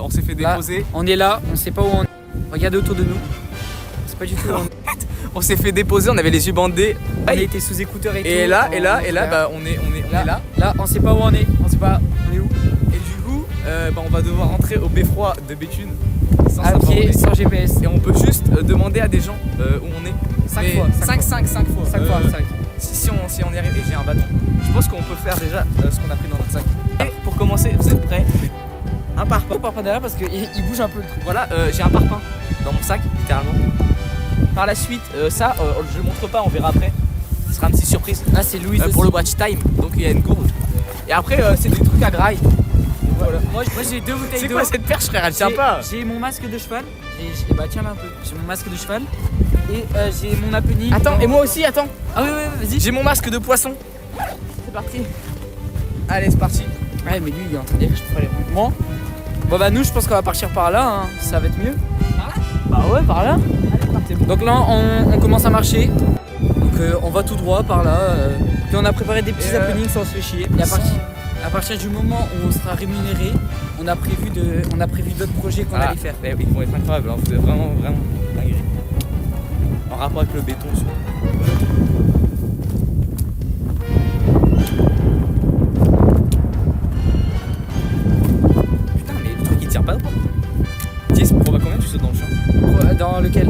on s'est fait déposer. Là, on est là, on sait pas où on est. Regardez autour de nous. C'est pas du tout où on est. On s'est fait déposer, on avait les yeux bandés. On était sous écouteurs et tout. Et là, bah, on est là. Là, on sait pas où on est. On sait pas on est où. Et du coup, bah, on va devoir rentrer au beffroi de Béthune. À pied, sans GPS. Et on peut juste demander à des gens où on est. 5 fois. 5 fois. 5 fois, 5. Si on y arrive, et j'ai un bâton, je pense qu'on peut faire déjà ce qu'on a pris dans notre sac. Et pour commencer, vous êtes prêts? Un parpaing. On part pas derrière parce qu'il bouge un peu le truc. Voilà, j'ai un parpaing dans mon sac, littéralement. Par la suite, ça, je le montre pas, on verra après. Ce sera une petite surprise. Là, c'est Louise pour le watch time, donc il y a une gourde. Et après, c'est des trucs à graille. Voilà. Moi j'ai 2 bouteilles d'eau. C'est quoi cette perche, frère? Elle tient pas. J'ai mon masque de cheval. Bah tiens là un peu. J'ai mon masque de cheval. Et j'ai mon happening. Attends, et moi aussi, attends. Ah ouais, vas-y. J'ai mon masque de poisson. C'est parti. Allez, c'est parti. Ouais, mais lui il est en train de dire que je peux pas aller moi. Bon bah nous je pense qu'on va partir par là, hein. Ça va être mieux. Par là? Bah ouais, par là. Allez, partez. Donc là on commence à marcher. Donc on va tout droit par là. Puis on a préparé des petits happenings sans se faire chier. Et à partir du moment où on sera rémunéré, on a prévu d'autres projets qu'on allait faire. Ils vont être incroyables, hein. Vous êtes vraiment dingue. En rapport avec le béton. Putain, mais le truc il tient pas droit. Tiens, on va combien tu sautes dans le champ? Dans lequel?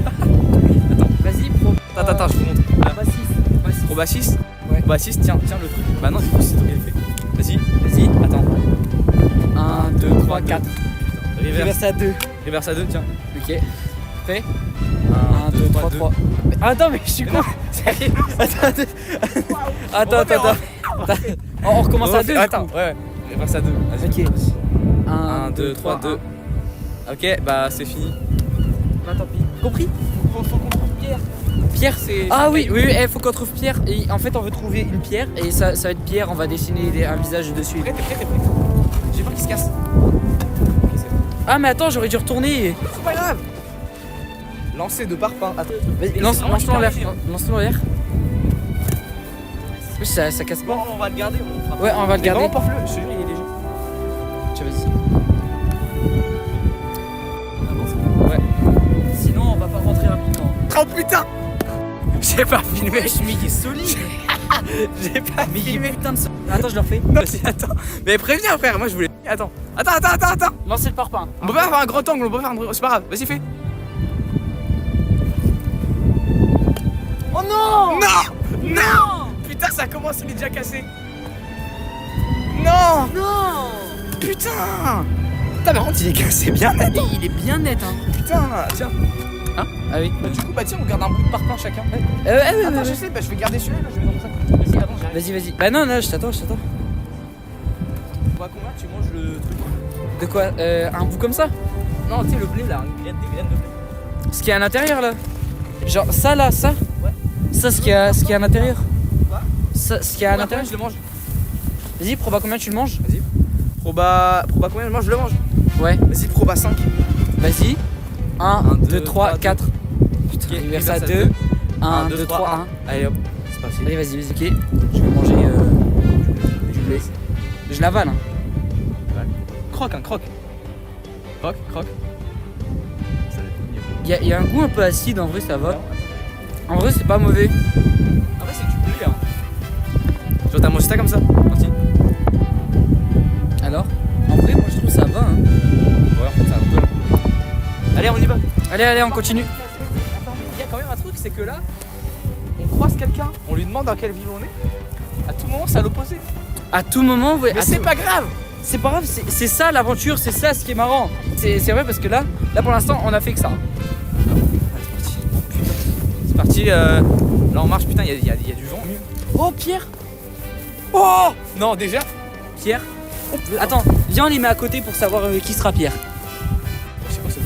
Attends, Vas-y, attends, je vous montre. Proba 6. Proba 6? Ouais. Proba 6, tiens le truc. Bah non, du coup, c'est toi qui l'as fait. Vas-y, attends. 1, 2, 3, 4. Reverse à 2. Reverse à 2, tiens. Ok. Prêt? 1, 2, 3, 3. Attends, mais je suis con. Attends. On recommence à 2. Attends, ouais. Reverse à 2. Vas-y. Ok. 1, 2, 3, 2. Ok, bah c'est fini. Bah tant pis. Compris? Faut qu'on trouve Pierre. Pierre, c'est. Ah oui, faut qu'on trouve Pierre. Et en fait, on veut trouver une pierre. Et ça va être Pierre, on va dessiner un visage dessus. T'es prêt? J'ai peur qu'il se casse. Ah, mais attends, j'aurais dû retourner. C'est pas grave. Lancer de parpaing. Attends. Vas-y, lance-le en l'air. Lance-le en l'air. Oui, ça casse pas. Bon, on va le garder. Ouais, on va le garder. Vraiment porte-le. Je te jure, il est léger. Tiens, vas-y. Ouais. Sinon, on va pas rentrer rapidement. Oh putain! J'ai pas filmé. Mais il est solide. J'ai pas filmé. Putain de Attends, je le refais. Vas-y, attends. Mais préviens, frère. Moi, je voulais. Attends. Lancez le parpaing. On peut pas faire un grand angle. On peut faire un. C'est pas grave. Vas-y, fais. Oh non! Non! Putain, ça commence. Il est déjà cassé. Non! Putain! Putain, par contre, il est cassé bien net. Et il est bien net, hein. Putain, tiens. Hein? Ah oui. Bah, du coup, bah tiens, on garde un bout de parpaing chacun. Attends, je sais, bah, je vais garder celui-là, je vais dans mon sac. Vas-y, avant, j'arrive. Vas-y. Bah non, je t'attends. Bah, combien tu manges le truc? De quoi? Un bout comme ça? Non, tu sais, le blé là, des graines de blé. Ce qui est à l'intérieur là? Genre ça là, ça? Ouais. Ça, ce qui est à l'intérieur? Quoi? Ça, ce qui est à l'intérieur? Je le mange. Vas-y, proba combien tu le manges? Vas-y. Proba combien je mange? Je le mange. Ouais. Vas-y, proba 5. Vas-y. 1, 2, 3, 4. Putain, Il verse à 2. 1, 2, 3, 1. Allez hop, c'est parti. Allez, vas-y. Ok. Je vais manger du blé. Je l'avale. Hein. Croque. Croque. Ça va être mieux. Il y a un goût un peu acide, en vrai, ça va. En vrai, c'est pas mauvais. En vrai, c'est du blé hein. Genre, t'as mangé ça comme ça? Parti. Alors? En vrai, moi je trouve ça va. Hein. Ouais, en fait, c'est un peu. Allez, on y va. Allez, on continue. Attends, mais il y a quand même un truc, c'est que là, on croise quelqu'un, on lui demande dans quelle ville on est. À tout moment, c'est à l'opposé. À tout moment, ouais. Mais c'est pas grave. C'est pas grave, c'est ça l'aventure, c'est ça ce qui est marrant. C'est vrai parce que là pour l'instant, on a fait que ça. Allez, c'est parti. Oh, putain. C'est parti. Là, on marche. Putain, il y a du vent. Oh, Pierre. Oh non, déjà. Pierre. Attends, viens, on les met à côté pour savoir qui sera Pierre. Je sais pas, c'est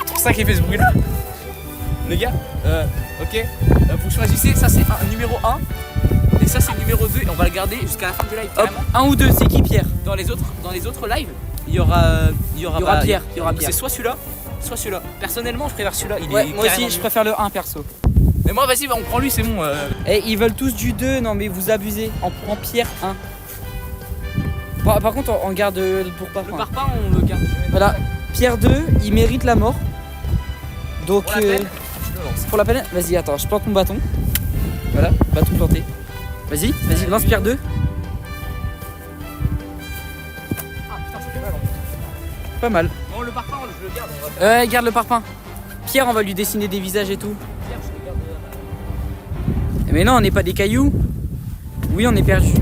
pour ça qu'il fait ce bruit là. Les gars, ok. Vous choisissez, ça c'est un numéro 1. Et ça c'est le numéro 2 et on va le garder jusqu'à la fin du live. Hop, 1 ou 2, c'est qui Pierre? Dans les autres lives, il y aura Pierre. C'est soit celui-là, soit celui-là. Personnellement, je préfère celui-là. Ouais, moi aussi, je préfère le 1 perso. Mais moi, vas-y, on prend lui, c'est bon. Eh, ils veulent tous du 2, non mais vous abusez. On prend Pierre 1. Par contre, on garde pour Le parpaing. parpaing, on le garde. Voilà, Pierre 2, il mérite la mort. Donc, Pour la peine, je le lance. pour la peine, vas-y, attends, je plante mon bâton. Voilà, bâton planté. Vas-y, lance Pierre 2. Ah putain, ça fait mal. Hein. Pas mal. Bon, le parpaing, je le garde. On va faire Garde le parpaing. Pierre, on va lui dessiner des visages et tout. Pierre, je le garde. Mais non, on n'est pas des cailloux. Oui, on est perdu.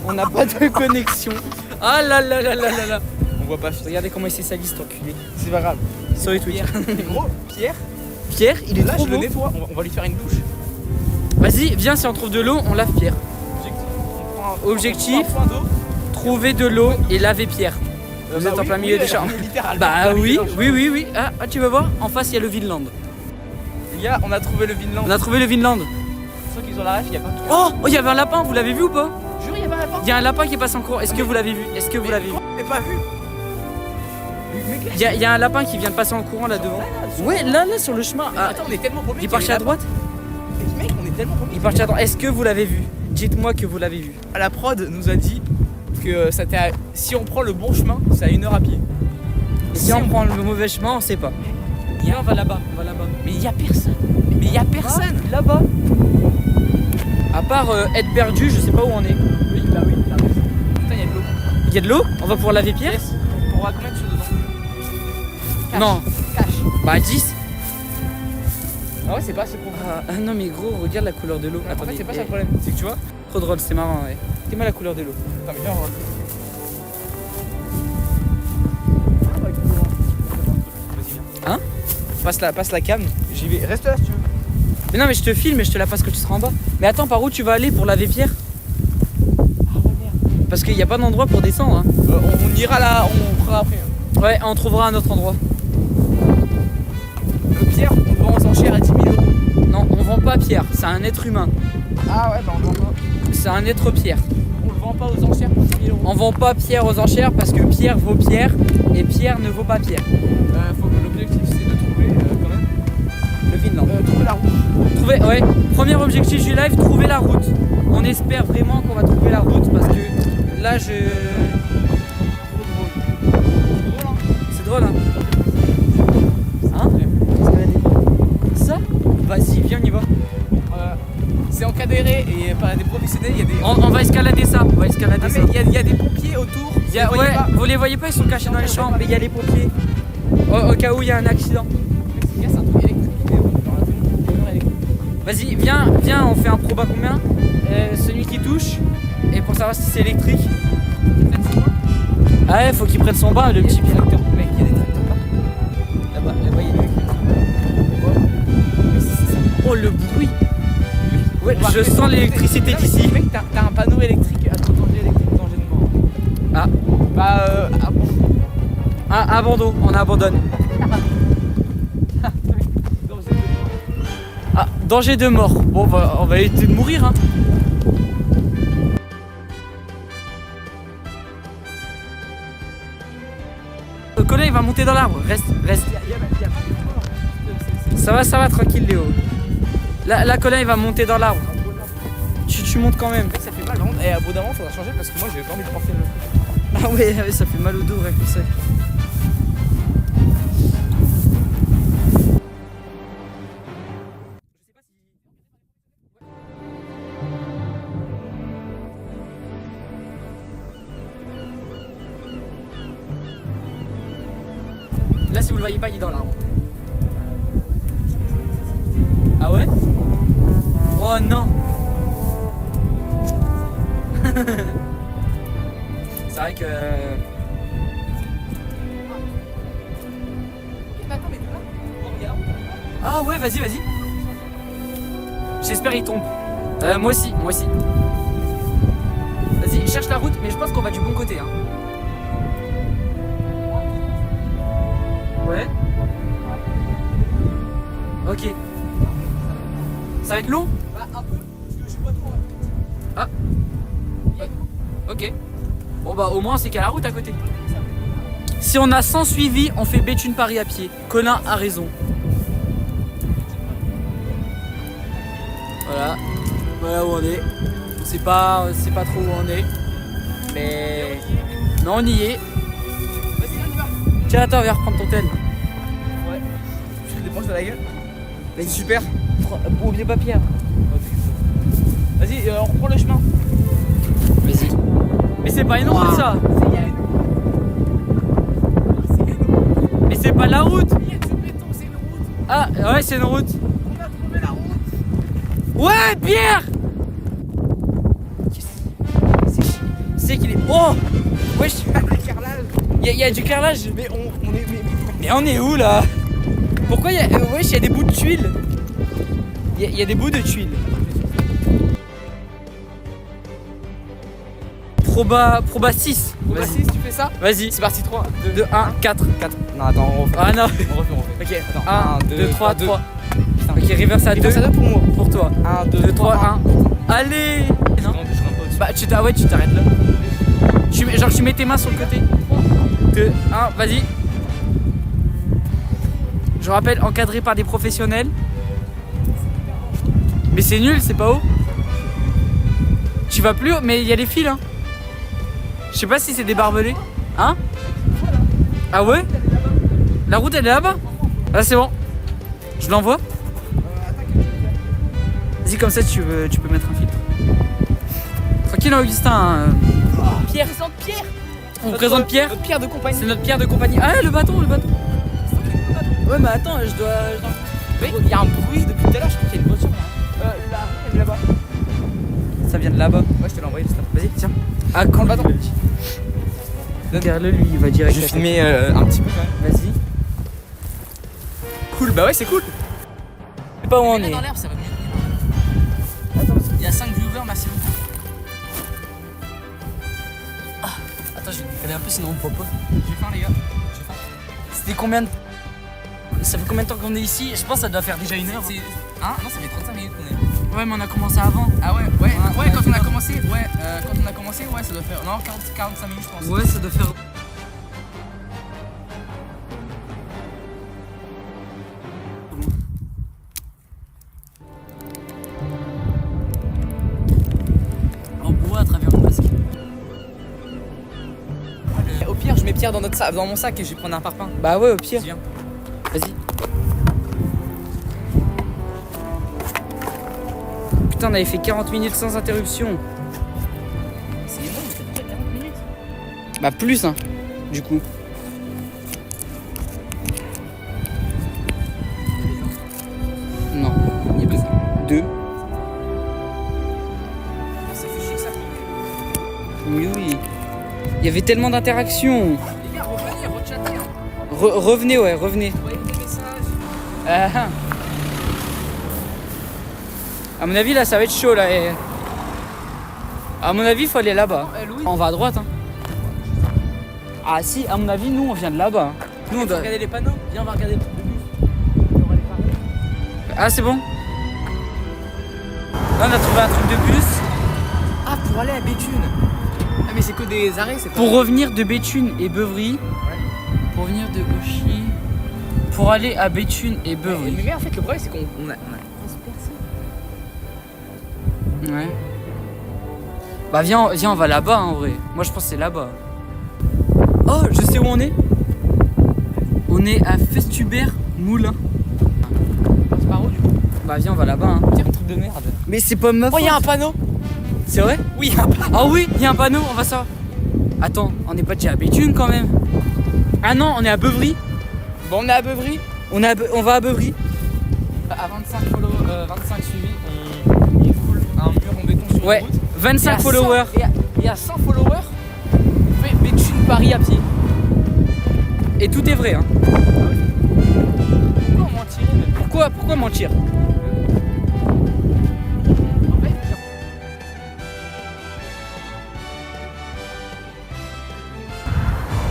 On n'a pas de connexion. Ah là là là là là là. On voit pas. Regardez comment il s'est sali cet enculé. C'est pas grave. Sur les Twitch. Gros, Pierre, Pierre, il est là, trop je le beau. nettoie. On va lui faire une douche. Vas-y, viens, si on trouve de l'eau, on lave Pierre. Objectif. On prend un point d'eau. Trouver de l'eau et laver Pierre. Vous êtes en plein milieu des champs. Littéralement. Bah oui. Ah, tu vas voir, en face il y a le Vinland. Les gars, on a trouvé le Vinland. On a trouvé le Vinland. Ceux qui ont la rage, il y a pas de Oh, il y avait un lapin, vous l'avez vu ou pas? Jure, il y a pas un Il y a un lapin qui passe en courant. Est-ce que vous l'avez vu? Est-ce que vous l'avez vu? Je l'ai pas vu. Il y a un lapin qui vient de passer en courant là devant. Ouais, là sur le chemin. Ah, Attends, on est tellement paumés. il est parti à droite? Mec, on est tellement paumés. Il est parti à droite. Est-ce que vous l'avez vu? Dites-moi que vous l'avez vu. La prod nous a dit que si on prend le bon chemin, c'est à 1 heure à pied. Et si on prend le mauvais chemin, on sait pas. Viens, on va là-bas. Mais il y a personne. Mais il y a personne. Là-bas. À part être perdu, je sais pas où on est. Oui, bah oui, il y a personne. Putain, il y a de l'eau. Il y a de l'eau? On va pouvoir laver Pierre? Yes. On va combien de choses dedans? Cache. Non. Cache. Bah 10. Ah ouais, c'est pas assez profond. Ah non mais gros, regarde la couleur de l'eau. En fait, c'est pas ça le problème. C'est que tu vois. Trop drôle, c'est marrant, ouais. C'est mal la couleur de l'eau. Attends, mais viens, on va. Hein? Passe la cam. J'y vais. Reste là si tu veux. Mais non mais je te filme et je te la passe quand tu seras en bas. Mais attends, par où tu vas aller pour laver Pierre? Ah ouais, merde. Parce qu'il n'y a pas d'endroit pour descendre. Hein. On ira là, on fera après. Hein. Ouais, on trouvera un autre endroit. Le Pierre, on le vend aux enchères à 10 000 euros. Non, on vend pas Pierre, c'est un être humain. Ah ouais, bah on le vend pas. C'est un être Pierre. On le vend pas aux enchères pour 10 000 euros. On vend pas Pierre aux enchères parce que Pierre vaut Pierre et Pierre ne vaut pas Pierre. Faut que l'objectif c'est de trouver quand même. Le Vinland. Trouver la route. Ouais, premier objectif du live, trouver la route. On espère vraiment qu'on va trouver la route parce que là je... C'est drôle hein. Hein? Ça? Vas-y, viens, on y va. C'est encadré et par des professionnels, il y a des. On va escalader ça, on va escalader Ah, ça. mais il y a des pompiers autour. Ouais, vous les voyez pas, ils sont cachés dans les champs, mais il y a les pompiers. Au cas où il y a un accident. C'est un truc électrique. Vas-y, viens, on fait un proba combien? Celui qui touche, et pour savoir si c'est électrique. Ah ouais, faut qu'il prenne son bain, le petit Pierre. Mec, il y a des tracteurs partout. Là-bas, il y a des Oh le bruit. Ouais, je sens l'électricité d'ici. Mec, t'as un panneau électrique à ton danger électrique, danger de mort. Ah, Bah, bon. abandon, on abandonne. Ah, danger de mort. Bon, on va éviter de mourir, hein. Le Colin, il va monter dans l'arbre. Reste. Il y a pas de Ça va, tranquille, Léo. Là, Colin, il va monter dans l'arbre. Tu montes quand même. Mec, ça fait mal, par contre. Et à bout d'un moment, faudra changer parce que moi, j'ai pas envie de porter le. Ah ouais, ça fait mal au dos, avec ça. Là, si vous le voyez pas, il est dans l'arbre. Ah ouais? Oh non! C'est vrai que. Attends, mais là, regarde. Ah ouais, vas-y. J'espère il tombe. Moi aussi. Vas-y, cherche la route, mais je pense qu'on va du bon côté. Hein. Ouais. Ok. Ça va être long? Bah, un peu, parce que je suis pas trop. Ah. Ok. Bon bah au moins c'est qu'il y a la route à côté. Si on a 100 suivis, on fait Béthune Paris à pied. Colin a raison. Voilà où on est. On sait pas trop où on est. Mais on y est. Vas-y, on y va. Tiens, attends, viens reprendre ton tel. Ouais. Je te dépense de la gueule. Vas-y. Super. Oublie pas Pierre. Vas-y, on reprend le chemin. Vas-y. Mais c'est pas une route ça. Mais c'est pas la route. Il y a du béton, c'est une route. Ah ouais, c'est une route. On a trouvé la route. Ouais, Pierre. C'est qu'il est. Oh. Wesh. Carrelage. Il y a du carrelage. Mais on est. Mais on est où là? Pourquoi il y a. Wesh, il y a des bouts de tuiles. Il y a des bouts de tuiles. Proba 6. On va 6, tu fais ça. Vas-y. C'est parti, 3, 2, 1, 4. 4. Non, attends, on refait. Ah non. On refait. Ok, Attends, 1, 2, 3, 3. Putain. Ok, reverse à 2. Reverse à 2 pour moi. Pour toi. 1, 2, 2, 3, 1. Allez. Non. Bah, tu t'arrêtes là. Genre, tu mets tes mains sur le côté. 2, 1, vas-y. Je rappelle, encadré par des professionnels. Mais c'est nul, c'est pas haut. Tu vas plus haut, mais il y a des fils, hein. Je sais pas si c'est des barbelés. Hein? Ah ouais? La route elle est là-bas? Ah c'est bon. Je l'envoie? Vas-y, comme ça tu peux mettre un filtre. Tranquille Augustin. Pierre, présente Pierre. On présente Pierre. Notre Pierre de compagnie. C'est notre Pierre de compagnie. Ah le bâton. Ouais mais attends, je dois. Mais il y a un bruit depuis tout à l'heure, je crois qu'il y a une voiture là. Là, elle est là-bas. Ça vient de là-bas. Ouais, je te l'ai envoyé juste là. Vas-y, tiens. Ah quand le bâton. Regarde-le lui, il va direct. Je vais filmer un petit peu quand même. Vas-y. Cool, bah ouais, c'est cool. Je sais pas où on est. Dans l'herbe, ça va mieux. Attends, il y a 5 viewers, merci beaucoup. Ah, attends, je vais décaler un peu sinon on me voit pas. J'ai faim, les gars. J'ai faim. C'était combien de. Ça fait combien de temps qu'on est ici? Je pense que ça doit faire déjà 1 heure. Hein? Non, ça fait 35 minutes qu'on est. Ouais mais on a commencé avant. Ah ouais, quand on a commencé, ça doit faire. Non, 45 minutes, je pense. Ouais, ça doit faire. On boit à travers le masque. Au pire, je mets Pierre dans mon sac et je vais prendre un parpaing. Bah ouais, au pire. Viens. Vas-y. Putain, on avait fait 40 minutes sans interruption. C'est bon, c'était déjà 40 minutes. Bah plus, hein, du coup. Non, il y a 2. Ça fait chier que ça. Oui, oui. Il y avait tellement d'interactions. Les gars, revenez, rechatter. Revenez, ouais, revenez. Envoyez des messages. Ah. À mon avis, là, ça va être chaud, là. Et... À mon avis, il faut aller là-bas. Louis. On va à droite, hein. Ah si, à mon avis, nous, on vient de là-bas. Nous, on doit... Regardez les panneaux. Viens, on va regarder le truc de bus. On va aller parler. Ah, c'est bon. Là, on a trouvé un truc de bus. Ah, pour aller à Béthune. Ah, mais c'est que des arrêts, c'est pas. Pour revenir de Béthune et Beuvry. Ouais. Pour venir de Auchy. Pour aller à Béthune et Beuvry. Mais en fait, le problème, c'est qu'on a 15 personnes. Ouais. Bah viens, on va là-bas, hein, en vrai. Moi, je pense que c'est là-bas. Oh, je sais où on est. On est à Festubert Moulin. C'est par où du coup? Bah viens, on va là-bas, hein. Tiens, un truc de merde. Mais c'est pas ma faute. Oh, il y a un panneau. C'est vrai? Oui, il y a un panneau. Ah oui, il y a un panneau, on va ça. Attends, on n'est pas déjà à Béthune quand même. Ah non, on est à Beuvry. Bon, on est à Beuvry. On va à Beuvry. À 25 suivis, il coule un mur en béton sur Ouais, une route. 25 followers. Et à 100 followers, on fait Béthune Paris à pied. Et tout est vrai, hein. Pourquoi mentir? Pourquoi mentir? En fait,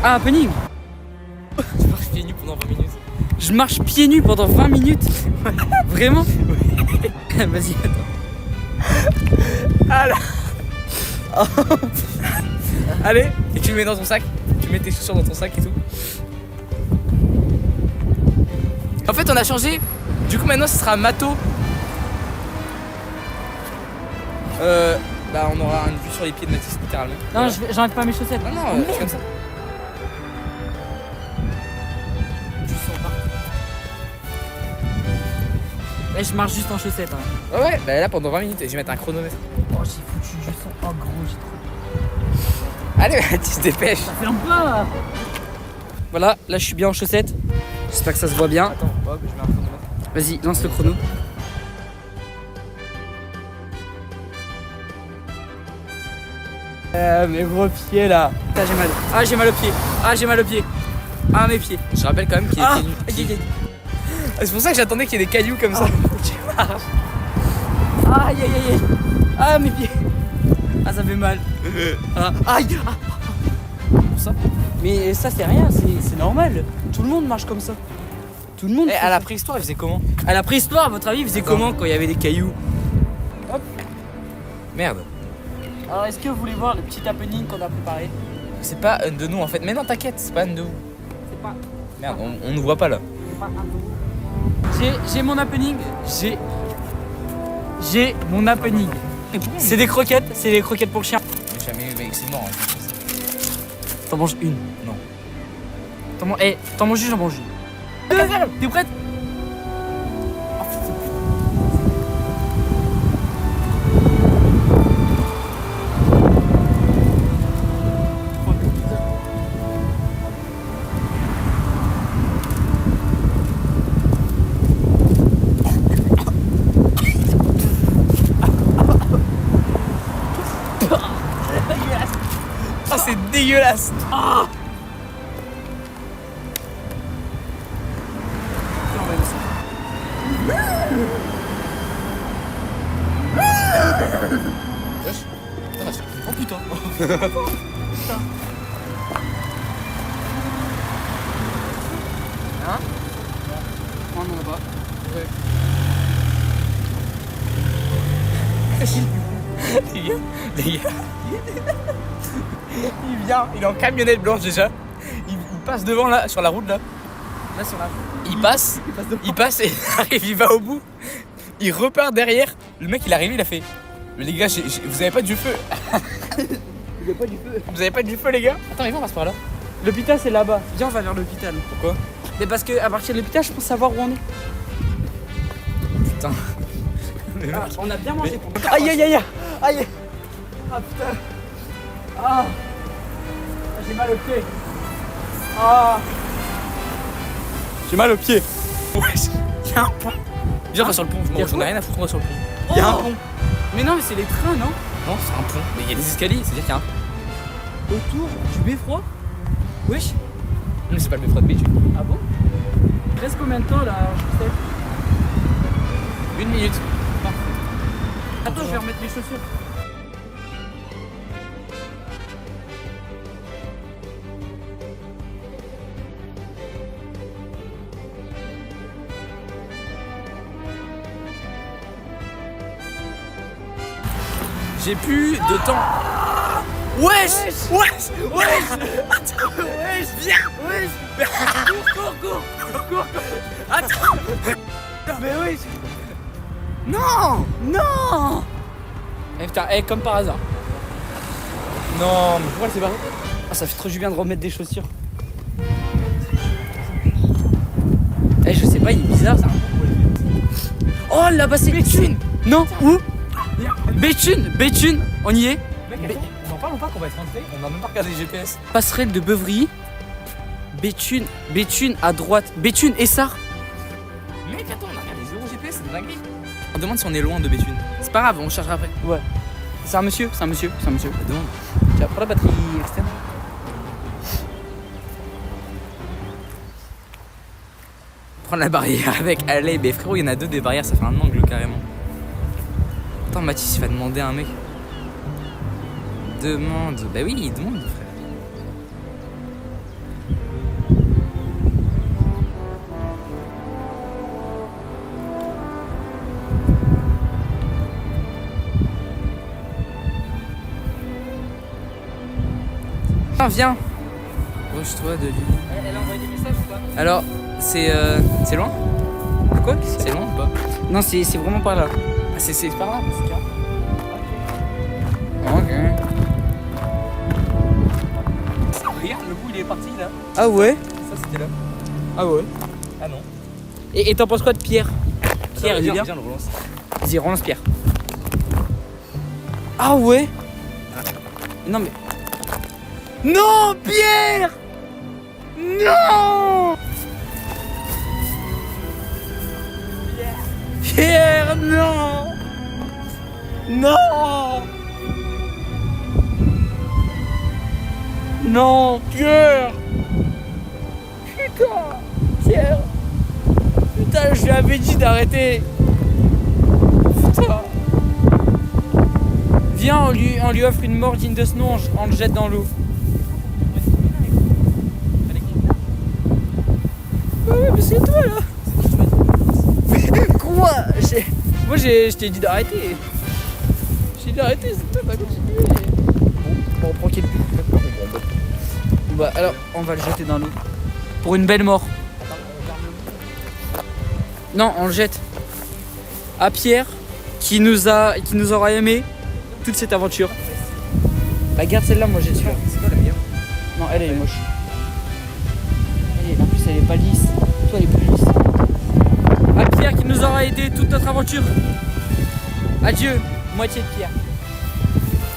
Ah, happening. je marche pieds nus pendant 20 minutes. Je marche pieds nus pendant 20 minutes. Vraiment? Vas-y, attends. Ah là. Allez, et tu le mets dans ton sac. Tu mets tes chaussures dans ton sac et tout. En fait, on a changé. Du coup, maintenant, ce sera Mato. Bah on aura une vue sur les pieds de Mathis littéralement. Non, Voilà. j'enlève pas mes chaussettes. Non, je suis comme ça. Je sens pas. Ouais, je marche juste en chaussettes. Hein. Ouais, bah là pendant 20 minutes, je vais mettre un chronomètre. Oh, j'ai foutu du sang. Oh, gros, j'ai trop. Allez, Mathis, dépêche. Ça fait un peu. Voilà, là je suis bien en chaussettes. J'espère que ça se voit bien. Attends, hop, je mets un chronomètre. Vas-y, lance le chrono. Mes gros pieds là. Putain, j'ai mal. Ah, j'ai mal aux pieds. Ah, j'ai mal aux pieds. Ah, mes pieds. Je rappelle quand même qu'il y a Ah, des cailloux. C'est pour ça que j'attendais qu'il y ait des cailloux comme ça. Aïe, aïe, aïe, aïe. Ah, mes pieds. Ah, ça fait mal. Ah, aïe. Ah. Pour ça. Mais ça, c'est rien, c'est normal. Tout le monde marche comme ça. Tout le monde. Et fait à la ça. préhistoire, ils faisaient comment? À la préhistoire, à votre avis, ils faisaient Attends. comment quand il y avait des cailloux? Merde. Alors, est-ce que vous voulez voir le petit happening qu'on a préparé? C'est pas un de nous en fait. Mais non, t'inquiète, c'est pas un de nous. C'est pas. Merde, on nous voit pas là. J'ai mon happening. J'ai mon happening. C'est des croquettes pour le chien. Mais jamais, mec, c'est mort. Hein. T'en manges une. Non. T'en manges une, j'en mange une. T'es prête? Ah, c'est dégueulasse. Wesh. Oh putain. Hein? Non, non, là-bas. Les gars. Il vient, il est en camionnette blanche déjà. Il passe devant là, sur la route là. Là, sur la. Il passe et il arrive, il va au bout. Il repart derrière. Le mec il arrive, il a fait. Mais les gars, vous avez pas du feu. Il y a pas du feu. Vous avez pas du feu les gars? Attends, on passe par là. L'hôpital, c'est là-bas. Viens, on va vers l'hôpital. Pourquoi? Mais parce que à partir de l'hôpital, je pense savoir où on est. Putain. Ah, on a bien mangé. Aïe, aïe, aïe, aïe. Ah putain. Ah. J'ai mal au pied. Ah. J'ai mal aux pieds. Wesh, y'a un pont. Viens, on va sur le pont. Y a J'en ai quoi? rien à foutre, on va sur le pont. Oh. Y'a un pont. Mais non, mais c'est les trains, non? Non, c'est un pont. Mais il y a des escaliers, c'est-à-dire qu'il y a un pont. Autour du beffroi. Wesh. Mais c'est pas le métro de Béthune. Ah bon? Il reste combien de temps là? Je sais. 1 minute. Attends, je vais remettre mes chaussures. J'ai plus de temps. Wesh. Attends, wesh, viens. Cours. Attends. Mais oui. Non. Non. Eh putain, comme par hasard. Non, mais pourquoi elle s'est barrée? Ah, ça fait trop du bien de remettre des chaussures. Eh, je sais pas, il est bizarre ça. Oh là-bas c'est Béthune. Non, où? Béthune, on y est. Mec, attends, on en parle ou pas qu'on va être rentré? On a même pas regardé le GPS. Passerelle de Beuvry. Béthune à droite. Béthune, Essart. Mec, attends, on a regardé 0 GPS, c'est dingue. On demande si on est loin de Béthune. C'est pas grave, on cherchera après. Ouais. C'est un monsieur. Bah, demande. Tiens, prends la batterie externe. Prendre la barrière avec. Allez, mais frérot, il y en a 2 des barrières, ça fait un angle carrément. Attends, Mathis, il va demander à un mec. Demande. Bah oui, il demande, frère. Ah, viens. Proche-toi de lui. Elle a envoyé des messages ou pas? Alors, c'est loin? Quoi? C'est loin ou pas? Non, c'est vraiment par là. Ah, c'est par là, c'est carré. Ok. Regarde, le bout il est parti là. Ah ouais? Ça c'était là. Ah ouais. Ah non. Et t'en penses quoi de Pierre? Pierre, il est bien? Viens, le relance. Vas-y, relance Pierre. Ah ouais? Non mais... Non, Pierre! Non! Pierre, non! Non! Non, Pierre! Putain! Pierre! Putain, je lui avais dit d'arrêter! Putain! Viens, on lui offre une mort digne de ce nom, on le jette dans l'eau. Ouais, mais c'est toi là! Quoi? Moi je t'ai dit d'arrêter. J'ai dit d'arrêter, c'est toi, t'as continué. Bon, on prend quel but? Bah alors, on va le jeter dans l'eau. Pour une belle mort. Non, on le jette. À Pierre, qui nous aura aimé toute cette aventure. Bah garde celle-là, moi j'ai dessus. C'est quoi la meilleure? Non, elle est moche. En plus, elle est pas lisse. Toi, elle est plus lisse. À Pierre qui nous aura aidé toute notre aventure. Adieu, moitié de Pierre.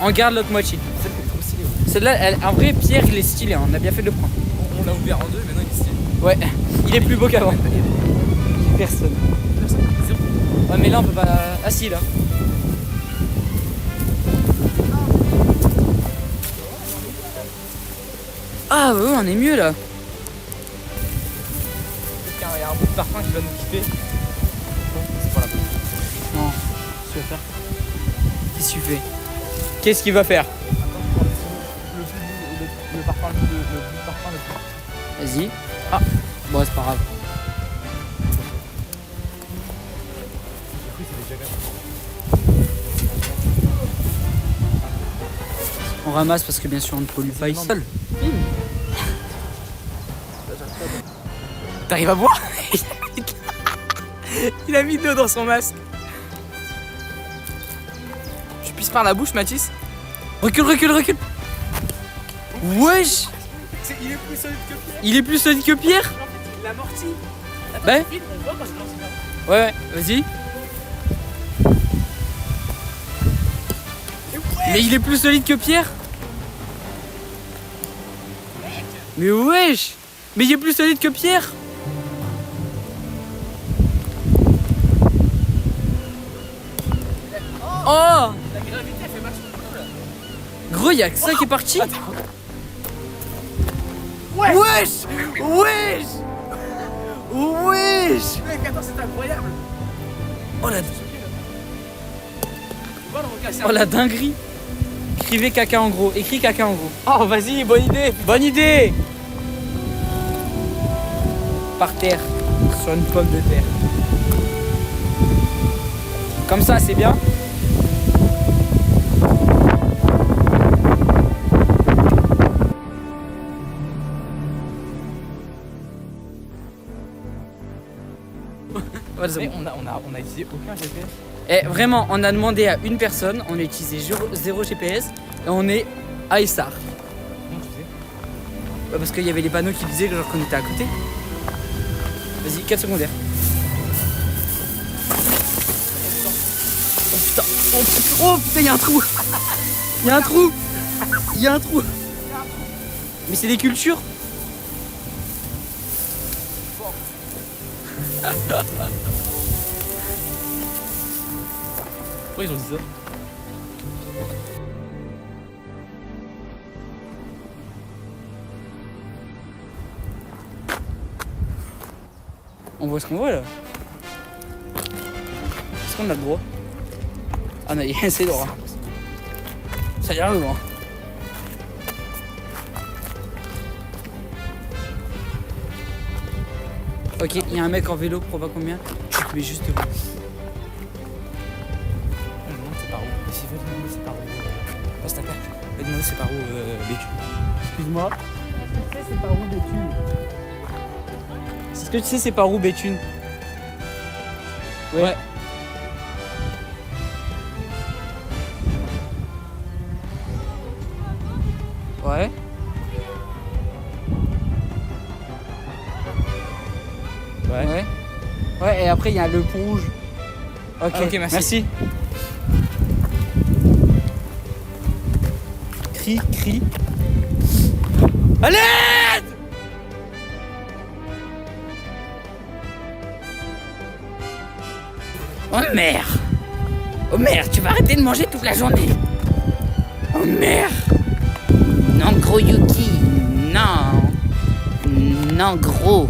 On garde l'autre moitié. Celle qui est trop stylée. Ouais. Celle-là, en vrai, Pierre, il est stylé. Hein. On a bien fait de le prendre. On l'a ouvert en deux, maintenant il est stylé. Ouais, il est plus beau qu'avant. Personne. Zéro. Ouais, mais là, on peut pas. Ah, si, là. Ah, ouais, on est mieux là. Peut-être qu'il y a un bout de parfum qui va nous quitter. C'est pas la bonne. Non, qu'est-ce que tu vas faire? Qu'est-ce que tu fais? Qu'est-ce qu'il va faire? Attends, le parfum, le bout de parfum le plus. Vas-y. Ah, bon, c'est pas grave. J'ai cru que c'était déjà grave. On ramasse parce que bien sûr on ne pollue pas ici. T'arrives à boire? Il a mis de l'eau dans son masque. Tu pisses par la bouche, Mathis? Recule, recule, recule. Wesh, Il est plus solide que Pierre. il est plus solide que Pierre. En fait, il amortit. Attends, Ouais. tu filmes, on voit quand je lance une arme. Ouais, vas-y. Mais il est plus solide que Pierre. Mais wesh. Mais il est plus solide que Pierre. Oh, La gravité, elle fait vachement de là. gros, y'a que ça qui est parti. Ouais. Wesh, wesh, wesh. Mec, attends, c'est incroyable. Oh la, Tu vois le requin, c'est oh la dinguerie. Écrivez caca en gros. Écris caca en gros. Oh, vas-y, bonne idée. Bonne idée. Par terre, sur une pomme de terre. Comme ça, c'est bien. Ouais, c'est Mais bon. on a utilisé aucun GPS. Et vraiment, on a demandé à une personne, on a utilisé 0 GPS et on est à Essar. Comment tu sais? Bah, parce qu'il y avait les panneaux qui disaient genre qu'on était à côté. Vas-y, 4 secondaires. Oh putain, oh putain, y'a un trou. Y'a un trou. Y'a un trou. Mais c'est des cultures. Pourquoi ils ont dit ça? On voit ce qu'on voit là. Est-ce qu'on a le droit? Ah non, c'est droit. Ça a l'air loin. Ok, il y a un mec en vélo, pour pas combien? Tu te mets juste devant. On me demande c'est par où. S'il veut demander c'est par où. Passe ta carte. Va demander c'est par où Bétu. Excuse-moi. Est-ce que tu sais c'est par où Béthune? Est-ce que tu sais c'est par où Béthune? Ouais. Ouais. Ouais, et après il y a le pont rouge. Ok, Ah, ok, merci. Crie. Allez! Oh merde! Oh merde, tu vas arrêter de manger toute la journée! Oh merde! Non gros Yuki! Non! Non gros!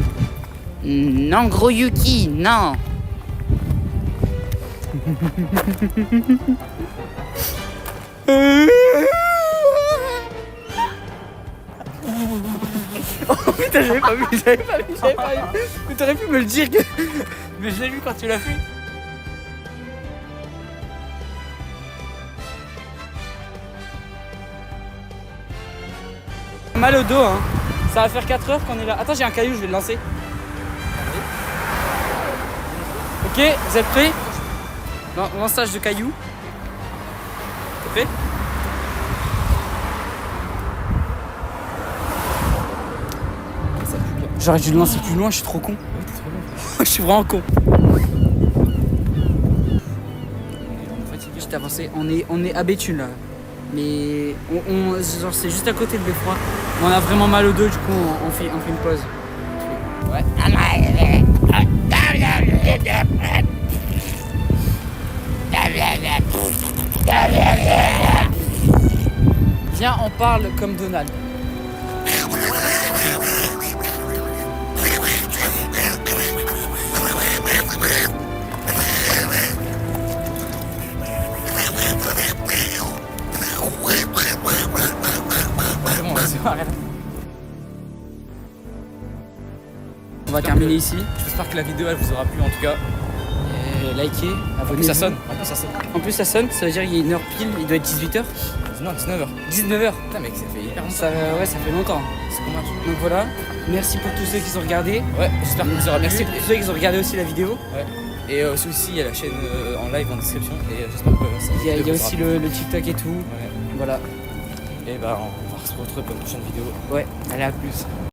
Non gros Yuki! Non! Putain, j'avais pas vu. Mais t'aurais pu me le dire que. Mais je l'ai vu quand tu l'as fait. Mal au dos, hein. Ça va faire 4 heures qu'on est là. Attends, j'ai un caillou, je vais le lancer. Ok, vous êtes prêts? Lançage de caillou. T'es prêt? J'aurais dû le lancer plus loin, je suis trop con. Je suis vraiment con. J'ai avancé, on est à Béthune là. Mais genre c'est juste à côté de Beffroi. Mais on a vraiment mal au dos, du coup on fait une pause. Ouais. Viens, on parle comme Donald. C'est bon, c'est bon, arrête. On va terminer ici. J'espère que la vidéo elle vous aura plu en tout cas. Likez, En abonnez-vous. plus ça sonne. En plus ça sonne. En plus ça sonne, ça veut dire qu'il y a une heure pile, il doit être 18h. Non, 19h. 19h. Putain mec, ça fait hyper longtemps. Ça fait longtemps. C'est qu'on marche. Donc voilà, merci pour tous ceux qui ont regardé. Ouais, j'espère que vous aura Merci plu. pour tous ceux qui ont regardé aussi la vidéo. Ouais. Et aussi il y a la chaîne en live en description. Et j'espère que ça Il y a vous aura aussi plu. le TikTok et tout. Ouais. Voilà. Et bah on va se retrouver pour une prochaine vidéo. Ouais, allez à plus.